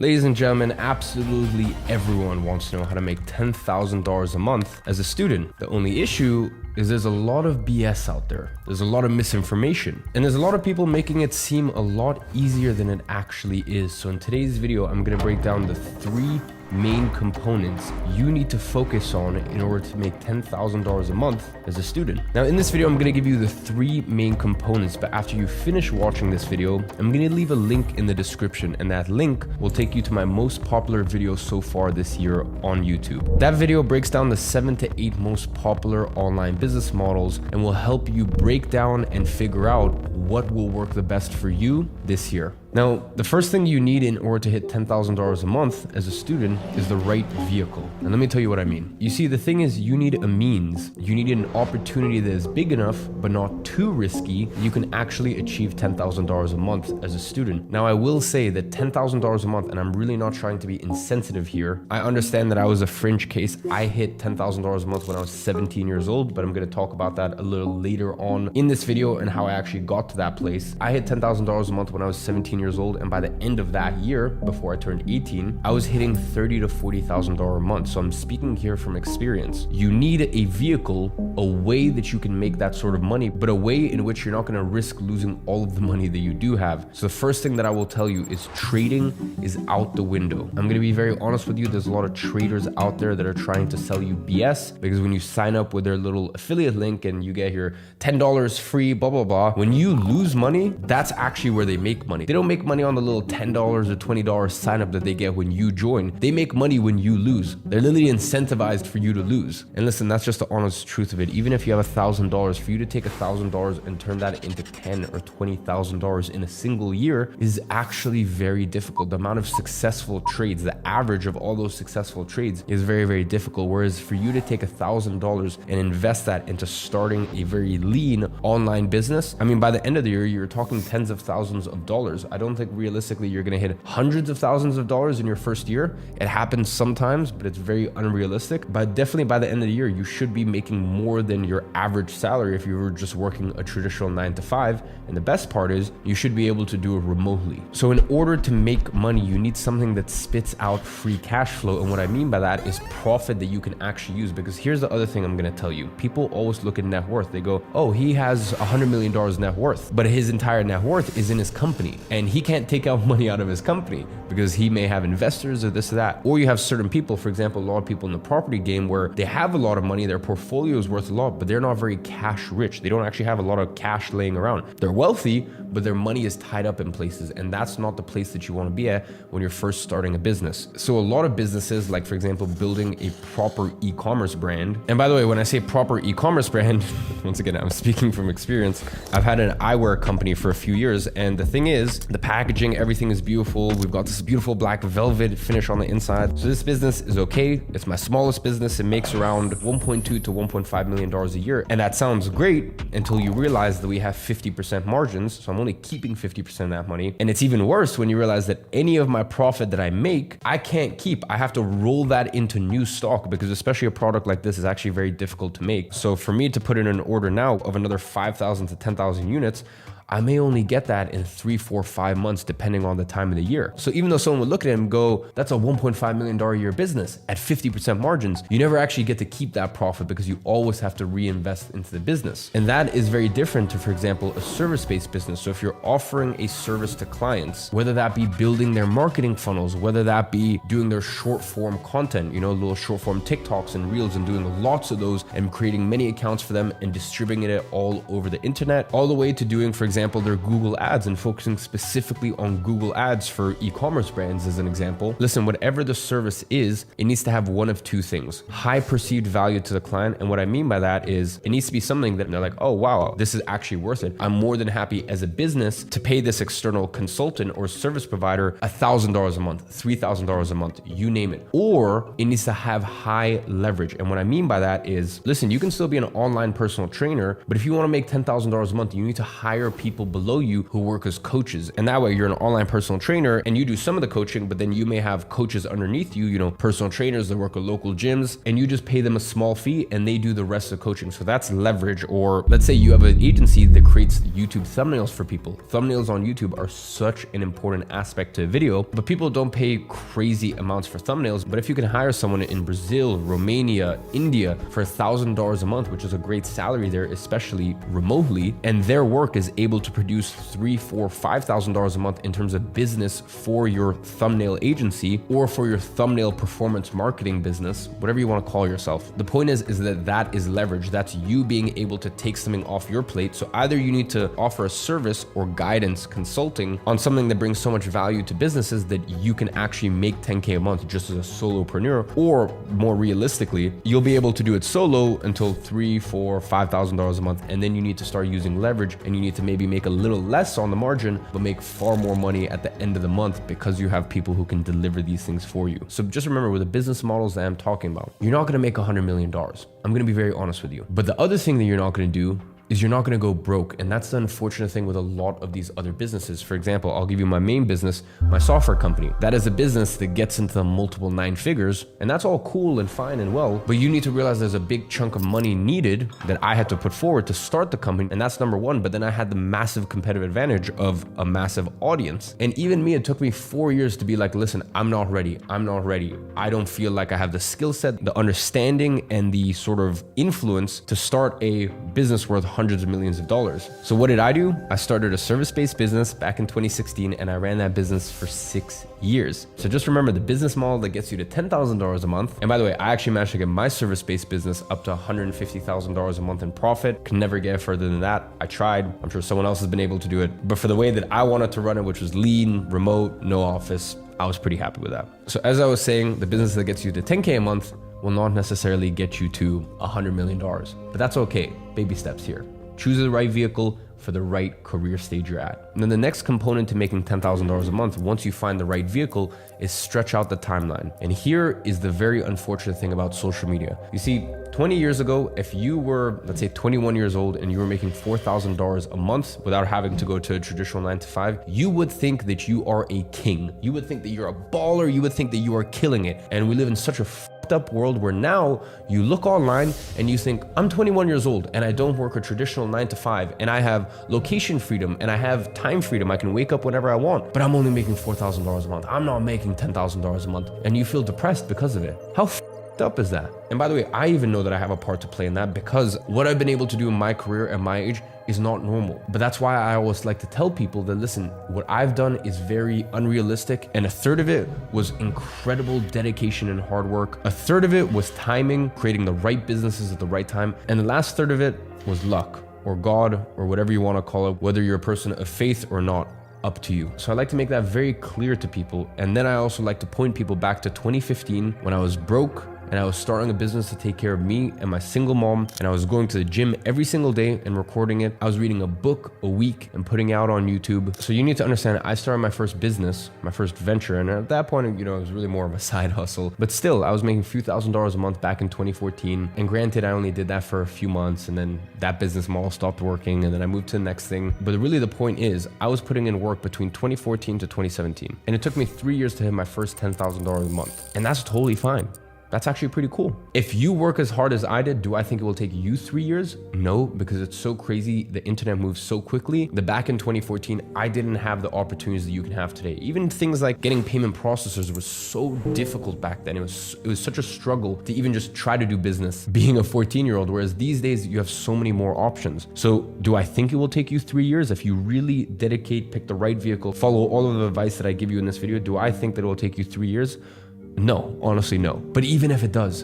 Ladies and gentlemen, absolutely everyone wants to know how to make $10,000 a month as a student. The only issue is there's a lot of BS out there. There's a lot of misinformation, and there's a lot of people making it seem a lot easier than it actually is. So in today's video, I'm gonna break down the 3 main components you need to focus on in order to make $10,000 a month as a student. Now in this video, I'm gonna give you the 3 main components, but after you finish watching this video, I'm gonna leave a link in the description, and that link will take you to my most popular video so far this year on YouTube. That video breaks down the 7 to 8 most popular online business models and will help you break down and figure out what will work the best for you this year. Now, the first thing you need in order to hit $10,000 a month as a student is the right vehicle. And let me tell you what I mean. You see, the thing is, you need a means. You need an opportunity that is big enough, but not too risky, that you can actually achieve $10,000 a month as a student. Now, I will say that $10,000 a month, and I'm really not trying to be insensitive here. I understand that I was a fringe case. I hit $10,000 a month when I was 17 years old, but I'm gonna talk about that a little later on in this video and how I actually got to that place. I hit $10,000 a month when I was 17 years old, and by the end of that year, before I turned 18, I was hitting $30,000 to $40,000 a month. So I'm speaking here from experience. You need a vehicle, a way that you can make that sort of money, but a way in which you're not going to risk losing all of the money that you do have. So the first thing that I will tell you is trading is out the window. I'm going to be very honest with you. There's a lot of traders out there that are trying to sell you BS, because when you sign up with their little affiliate link and you get your $10 free, blah, blah, blah, when you lose money, that's actually where they make money. They don't make money on the little $10 or $20 sign up that they get when you join. They make money when you lose. They're literally incentivized for you to lose. And listen, that's just the honest truth of it. Even if you have $1,000, for you to take $1,000 and turn that into $10,000 or $20,000 in a single year is actually very difficult. The amount of successful trades, the average of all those successful trades is very, very difficult. Whereas for you to take $1,000 and invest that into starting a very lean online business, I mean, by the end of the year, you're talking tens of thousands of dollars. I don't think realistically you're going to hit hundreds of thousands of dollars in your first year. It happens sometimes, but it's very unrealistic. But definitely by the end of the year, you should be making more than your average salary if you were just working a traditional 9 to 5. And the best part is you should be able to do it remotely. So in order to make money, you need something that spits out free cash flow. And what I mean by that is profit that you can actually use. Because here's the other thing I'm going to tell you. People always look at net worth. They go, oh, he has $100 million net worth, but his entire net worth is in his company. And he can't take out money out of his company because he may have investors or this or that. Or you have certain people, for example, a lot of people in the property game where they have a lot of money, their portfolio is worth a lot, but they're not very cash rich. They don't actually have a lot of cash laying around. They're wealthy, but their money is tied up in places, and that's not the place that you want to be at when you're first starting a business. So a lot of businesses, like for example, building a proper e-commerce brand. And by the way, when I say proper e-commerce brand, once again, I'm speaking from experience. I've had an eyewear company for a few years, and the thing is, the packaging, everything is beautiful. We've got this beautiful black velvet finish on the inside. So this business is okay. It's my smallest business. It makes around $1.2 to $1.5 million a year. And that sounds great until you realize that we have 50% margins. So I'm only keeping 50% of that money. And it's even worse when you realize that any of my profit that I make, I can't keep. I have to roll that into new stock, because especially a product like this is actually very difficult to make. So for me to put in an order now of another 5,000 to 10,000 units, I may only get that in 3, 4, 5 months, depending on the time of the year. So even though someone would look at it and go, that's a $1.5 million a year business at 50% margins, you never actually get to keep that profit because you always have to reinvest into the business. And that is very different to, for example, a service-based business. So if you're offering a service to clients, whether that be building their marketing funnels, whether that be doing their short form content, you know, little short form TikToks and Reels, and doing lots of those and creating many accounts for them and distributing it all over the internet, all the way to doing, for example, their Google ads and focusing specifically on Google ads for e-commerce brands as an example. Listen, whatever the service is, it needs to have one of 2 things: high perceived value to the client. And what I mean by that is it needs to be something that they're like, oh, wow, this is actually worth it. I'm more than happy as a business to pay this external consultant or service provider $1,000 a month, $3,000 a month, you name it. Or it needs to have high leverage. And what I mean by that is, listen, you can still be an online personal trainer, but if you want to make $10,000 a month, you need to hire people people below you who work as coaches. And that way you're an online personal trainer and you do some of the coaching, but then you may have coaches underneath you, personal trainers that work at local gyms, and you just pay them a small fee and they do the rest of the coaching. So that's leverage. Or let's say you have an agency that creates YouTube thumbnails for people. Thumbnails on YouTube are such an important aspect to a video, but people don't pay crazy amounts for thumbnails. But if you can hire someone in Brazil, Romania, India for $1,000 a month, which is a great salary there, especially remotely, and their work is able to produce $3,000, $4,000, $5,000 a month in terms of business for your thumbnail agency or for your thumbnail performance marketing business, whatever you want to call yourself. The point is that is leverage. That's you being able to take something off your plate. So either you need to offer a service or guidance consulting on something that brings so much value to businesses that you can actually make 10K a month just as a solopreneur, or more realistically, you'll be able to do it solo until $3,000, $4,000, $5,000 a month. And then you need to start using leverage and you need to maybe make a little less on the margin, but make far more money at the end of the month because you have people who can deliver these things for you. So just remember, with the business models that I'm talking about, you're not going to make $100 million. I'm going to be very honest with you. But the other thing that you're not going to do is you're not going to go broke. And that's the unfortunate thing with a lot of these other businesses. For example, I'll give you my main business, my software company. That is a business that gets into the multiple 9 figures, and that's all cool and fine and well, but you need to realize there's a big chunk of money needed that I had to put forward to start the company. And that's number one. But then I had the massive competitive advantage of a massive audience. And even me, it took me 4 years to be like, listen, I'm not ready. I don't feel like I have the skill set, the understanding, and the sort of influence to start a business worth hundreds of millions of dollars. So what did I do? I started a service-based business back in 2016, and I ran that business for 6 years. So just remember, the business model that gets you to $10,000 a month. And by the way, I actually managed to get my service-based business up to $150,000 a month in profit. Can never get further than that. I tried. I'm sure someone else has been able to do it. But for the way that I wanted to run it, which was lean, remote, no office, I was pretty happy with that. So as I was saying, the business that gets you to 10K a month will not necessarily get you to $100 million, but that's okay. Baby steps here. Choose the right vehicle for the right career stage you're at. And then the next component to making $10,000 a month, once you find the right vehicle, is stretch out the timeline. And here is the very unfortunate thing about social media. You see, 20 years ago, if you were, let's say 21 years old and you were making $4,000 a month without having to go to a traditional 9 to 5, you would think that you are a king. You would think that you're a baller. You would think that you are killing it. And we live in such a up world where now you look online and you think, I'm 21 years old and I don't work a traditional 9 to 5 and I have location freedom and I have time freedom. I can wake up whenever I want, but I'm only making $4,000 a month. I'm not making $10,000 a month. And you feel depressed because of it. How up is that? And by the way, I even know that I have a part to play in that, because what I've been able to do in my career at my age is not normal. But that's why I always like to tell people that, listen, what I've done is very unrealistic, and a third of it was incredible dedication and hard work. A third of it was timing, creating the right businesses at the right time, and the last third of it was luck or God or whatever you want to call it, whether you're a person of faith or not. Up to you. So I like to make that very clear to people. And then I also like to point people back to 2015 when I was broke and I was starting a business to take care of me and my single mom, and I was going to the gym every single day and recording it. I was reading a book a week and putting it out on YouTube. So you need to understand, I started my first business, my first venture, and at that point, it was really more of a side hustle. But still, I was making a few $1,000s a month back in 2014. And granted, I only did that for a few months, and then that business model stopped working, and then I moved to the next thing. But really the point is, I was putting in work between 2014 to 2017. And it took me 3 years to hit my first $10,000 a month. And that's totally fine. That's actually pretty cool. If you work as hard as I did, do I think it will take you 3 years? No, because it's so crazy. The internet moves so quickly that back in 2014, I didn't have the opportunities that you can have today. Even things like getting payment processors was so difficult back then. It was such a struggle to even just try to do business being a 14-year-old, whereas these days you have so many more options. So do I think it will take you 3 years? If you really dedicate, pick the right vehicle, follow all of the advice that I give you in this video, do I think that it will take you 3 years? No, honestly, no. But even if it does,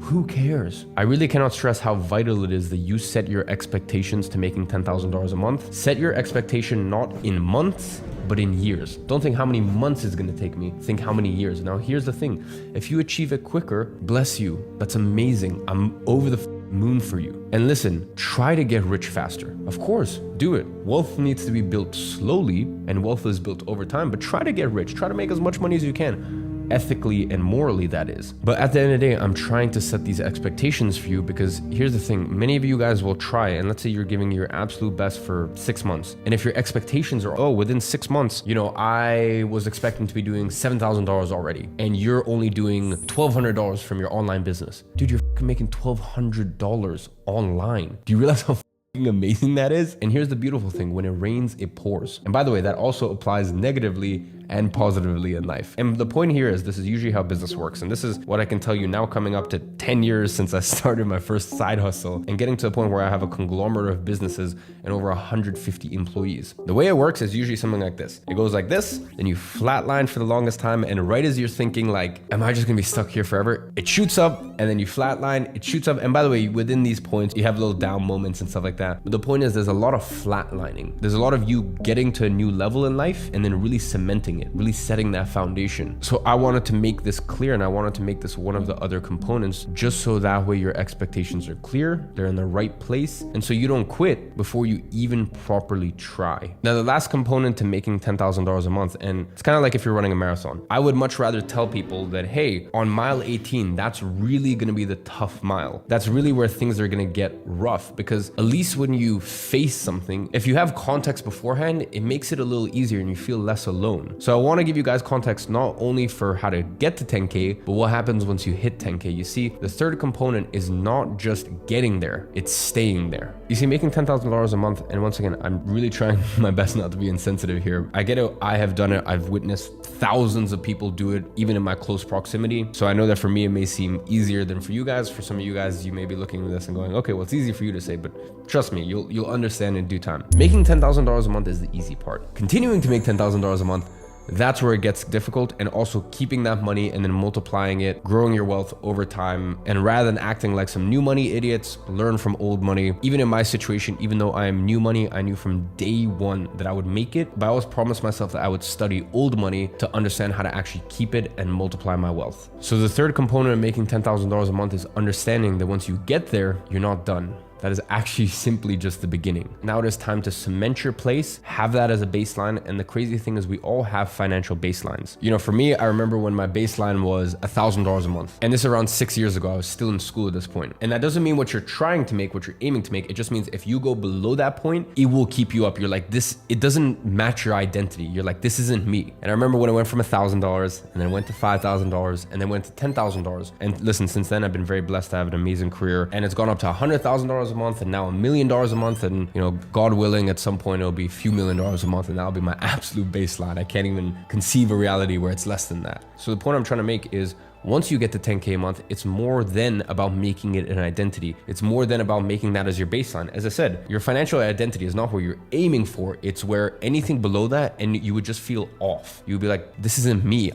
who cares? I really cannot stress how vital it is that you set your expectations to making $10,000 a month. Set your expectation not in months, but in years. Don't think how many months it's gonna take me. Think how many years. Now, here's the thing. If you achieve it quicker, bless you. That's amazing. I'm over the moon for you. And listen, try to get rich faster. Of course, do it. Wealth needs to be built slowly, and wealth is built over time, but try to get rich. Try to make as much money as you can. ethically and morally that is. But at the end of the day, I'm trying to set these expectations for you, because here's the thing. Many of you guys will try, and let's say you're giving your absolute best for 6 months. And if your expectations are, oh, within 6 months, I was expecting to be doing $7,000 already, and you're only doing $1,200 from your online business. Dude, you're making $1,200 online. Do you realize how amazing that is? And here's the beautiful thing. When it rains, it pours. And by the way, that also applies negatively and positively in life. And the point here is, this is usually how business works. And this is what I can tell you now, coming up to 10 years since I started my first side hustle and getting to a point where I have a conglomerate of businesses and over 150 employees. The way it works is usually something like this. It goes like this, then you flatline for the longest time. And right as you're thinking like, am I just gonna be stuck here forever? It shoots up, and then you flatline, it shoots up. And by the way, within these points, you have little down moments and stuff like that. But the point is, there's a lot of flatlining. There's a lot of you getting to a new level in life and then really cementing it, really setting that foundation. So I wanted to make this clear, and I wanted to make this one of the other components, just so that way your expectations are clear, they're in the right place, and so you don't quit before you even properly try. Now, the last component to making $10,000 a month, and it's kind of like if you're running a marathon. I would much rather tell people that, hey, on mile 18, that's really gonna be the tough mile. That's really where things are gonna get rough, because at least when you face something, if you have context beforehand, it makes it a little easier and you feel less alone. So I want to give you guys context not only for how to get to 10K, but what happens once you hit 10K. You see, the third component is not just getting there, it's staying there. You see, making $10,000 a month, and once again, I'm really trying my best not to be insensitive here. I get it, I have done it, I've witnessed thousands of people do it, even in my close proximity. So I know that for me, it may seem easier than for you guys. For some of you guys, you may be looking at this and going, okay, well, it's easy for you to say, but trust me, you'll understand in due time. Making $10,000 a month is the easy part. Continuing to make $10,000 a month, that's where it gets difficult, and also keeping that money and then multiplying it, growing your wealth over time. And rather than acting like some new money idiots, learn from old money. Even in my situation, even though I am new money, I knew from day one that I would make it, but I always promised myself that I would study old money to understand how to actually keep it and multiply my wealth. So the third component of making $10,000 a month is understanding that once you get there, you're not done. That is actually simply just the beginning. Now it is time to cement your place, have that as a baseline. And the crazy thing is, we all have financial baselines. For me, I remember when my baseline was $1,000 a month. And this is around 6 years ago. I was still in school at this point. And that doesn't mean what you're trying to make, what you're aiming to make. It just means if you go below that point, it will keep you up. You're like, it doesn't match your identity. You're like, this isn't me. And I remember when I went from $1,000 and then went to $5,000 and then went to $10,000. And listen, since then, I've been very blessed to have an amazing career, and it's gone up to $100,000 a month, and now $1 million a month. And God willing, at some point it'll be a few $1,000,000 a month, and that'll be my absolute baseline. I can't even conceive a reality where it's less than that. So the point I'm trying to make is, once you get to 10K a month, it's more than about making it an identity. It's more than about making that as your baseline. As I said, your financial identity is not where you're aiming for. It's where anything below that, and you would just feel off. You'd be like, this isn't me.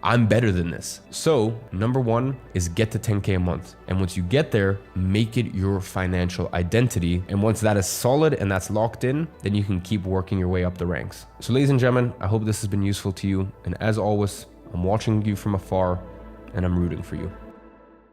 I'm better than this. So number one is get to 10K a month. And once you get there, make it your financial identity. And once that is solid and that's locked in, then you can keep working your way up the ranks. So ladies and gentlemen, I hope this has been useful to you. And as always, I'm watching you from afar, and I'm rooting for you.